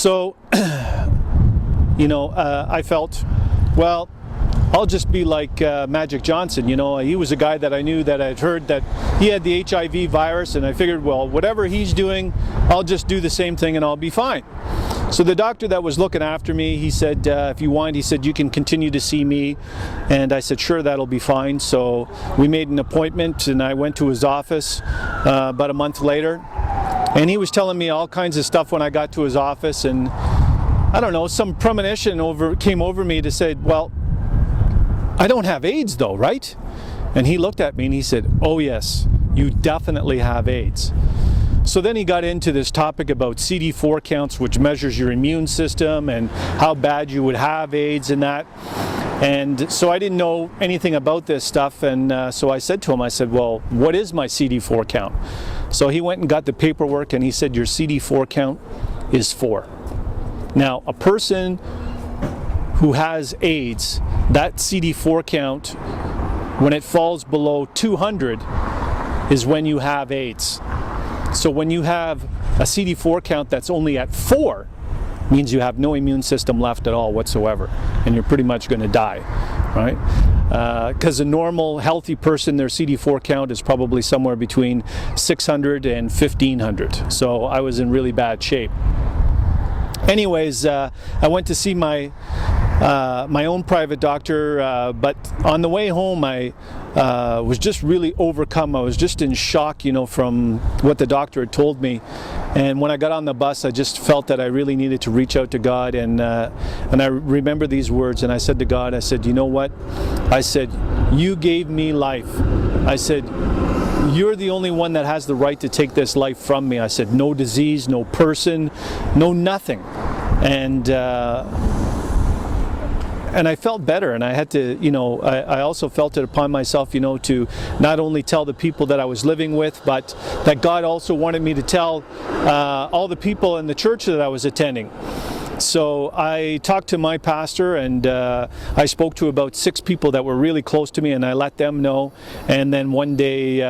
So, I felt, well, I'll just be like Magic Johnson. He was a guy that I knew that I'd heard that he had the HIV virus, and I figured, well, whatever he's doing, I'll just do the same thing and I'll be fine. So the doctor that was looking after me, he said, if you want, he said, you can continue to see me. And I said, sure, that'll be fine. So we made an appointment and I went to his office about a month later. And he was telling me all kinds of stuff when I got to his office. And I don't know, some premonition came over me to say, well, I don't have AIDS though, right? And he looked at me and he said, oh yes, you definitely have AIDS. So then he got into this topic about CD4 counts, which measures your immune system and how bad you would have AIDS and that. And so I didn't know anything about this stuff, and so I said to him, I said, well, what is my CD4 count? So he went and got the paperwork and he said, your CD4 count is 4. Now, a person who has AIDS, that CD4 count, when it falls below 200, is when you have AIDS. So when you have a CD4 count that's only at 4, means you have no immune system left at all whatsoever, and you're pretty much going to die, right? Because a normal, healthy person, their CD4 count is probably somewhere between 600 and 1500. So I was in really bad shape. Anyways, I went to see my own private doctor, but on the way home I was just really overcome. I was just in shock, from what the doctor had told me. And when I got on the bus, I just felt that I really needed to reach out to God. And I remember these words, and I said to God, I said, you know what? I said, you gave me life. I said, you're the only one that has the right to take this life from me. I said, no disease, no person, no nothing. And I felt better, and I had to, I also felt it upon myself, to not only tell the people that I was living with, but that God also wanted me to tell all the people in the church that I was attending. So I talked to my pastor, and I spoke to about 6 people that were really close to me, and I let them know. And then one day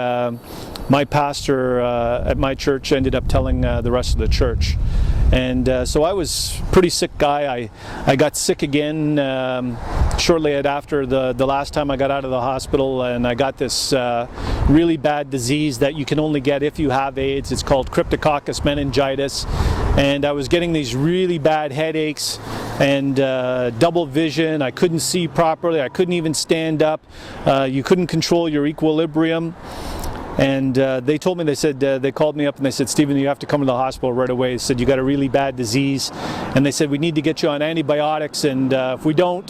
my pastor at my church ended up telling the rest of the church. And so I was a pretty sick guy. I got sick again shortly after the last time I got out of the hospital, and I got this really bad disease that you can only get if you have AIDS. It's called cryptococcus meningitis. And I was getting these really bad headaches and double vision. I couldn't see properly. I couldn't even stand up. You couldn't control your equilibrium. And they told me, they called me up and they said, Stephen, you have to come to the hospital right away. They said, you got a really bad disease. And they said, we need to get you on antibiotics, and if we don't,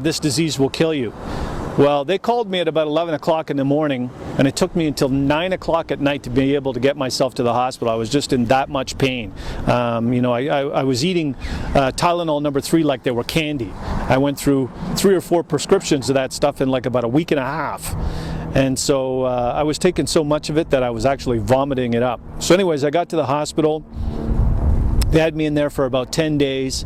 this disease will kill you. Well, they called me at about 11 o'clock in the morning, and it took me until 9 o'clock at night to be able to get myself to the hospital. I was just in that much pain. I was eating Tylenol number 3 like they were candy. I went through 3 or 4 prescriptions of that stuff in like about a week and a half. And so I was taking so much of it that I was actually vomiting it up. So anyways, I got to the hospital. They had me in there for about 10 days,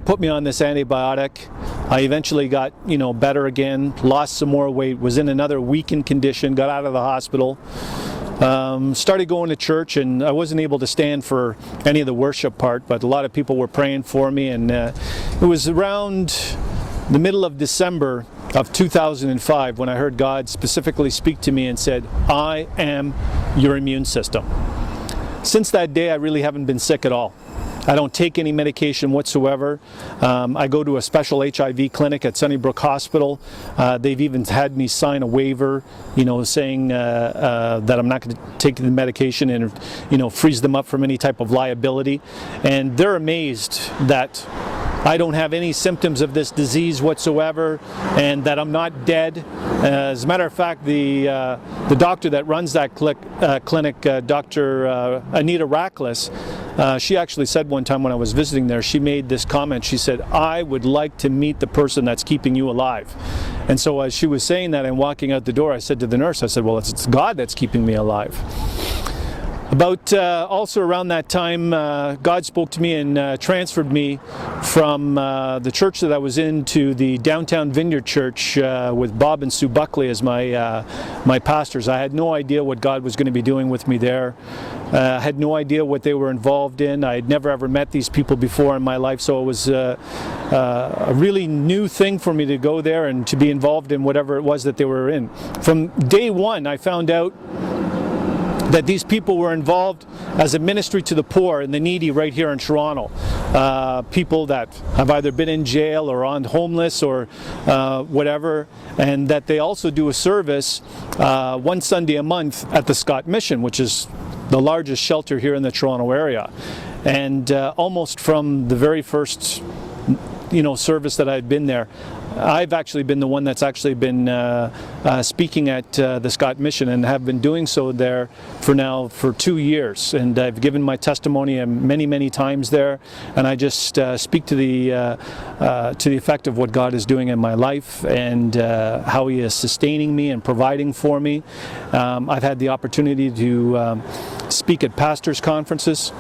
put me on this antibiotic. I eventually got, better again, lost some more weight, was in another weakened condition, got out of the hospital. Started going to church, and I wasn't able to stand for any of the worship part, but a lot of people were praying for me, and it was around the middle of December of 2005 when I heard God specifically speak to me and said, I am your immune system. Since that day, I really haven't been sick at all. I don't take any medication whatsoever. I go to a special HIV clinic at Sunnybrook Hospital. They've even had me sign a waiver, saying that I'm not going to take the medication and, freeze them up from any type of liability. And they're amazed that I don't have any symptoms of this disease whatsoever, and that I'm not dead. As a matter of fact, the doctor that runs that clinic, Dr. Anita Rackless, she actually said one time when I was visiting there, she made this comment. She said, I would like to meet the person that's keeping you alive. And so as she was saying that and walking out the door, I said to the nurse, I said, well, it's God that's keeping me alive. About also around that time, God spoke to me and transferred me from the church that I was in to the downtown Vineyard Church with Bob and Sue Buckley as my pastors. I had no idea what God was going to be doing with me there. I had no idea what they were involved in. I had never ever met these people before in my life, so it was a really new thing for me to go there and to be involved in whatever it was that they were in. From day one, I found out that these people were involved as a ministry to the poor and the needy right here in Toronto. People that have either been in jail or on homeless or whatever, and that they also do a service one Sunday a month at the Scott Mission, which is the largest shelter here in the Toronto area. And almost from the very first service that I'd been there, I've actually been the one that's actually been speaking at the Scott Mission, and have been doing so there for 2 years. And I've given my testimony many times there, and I just speak to the effect of what God is doing in my life and how He is sustaining me and providing for me. I've had the opportunity to speak at pastors' conferences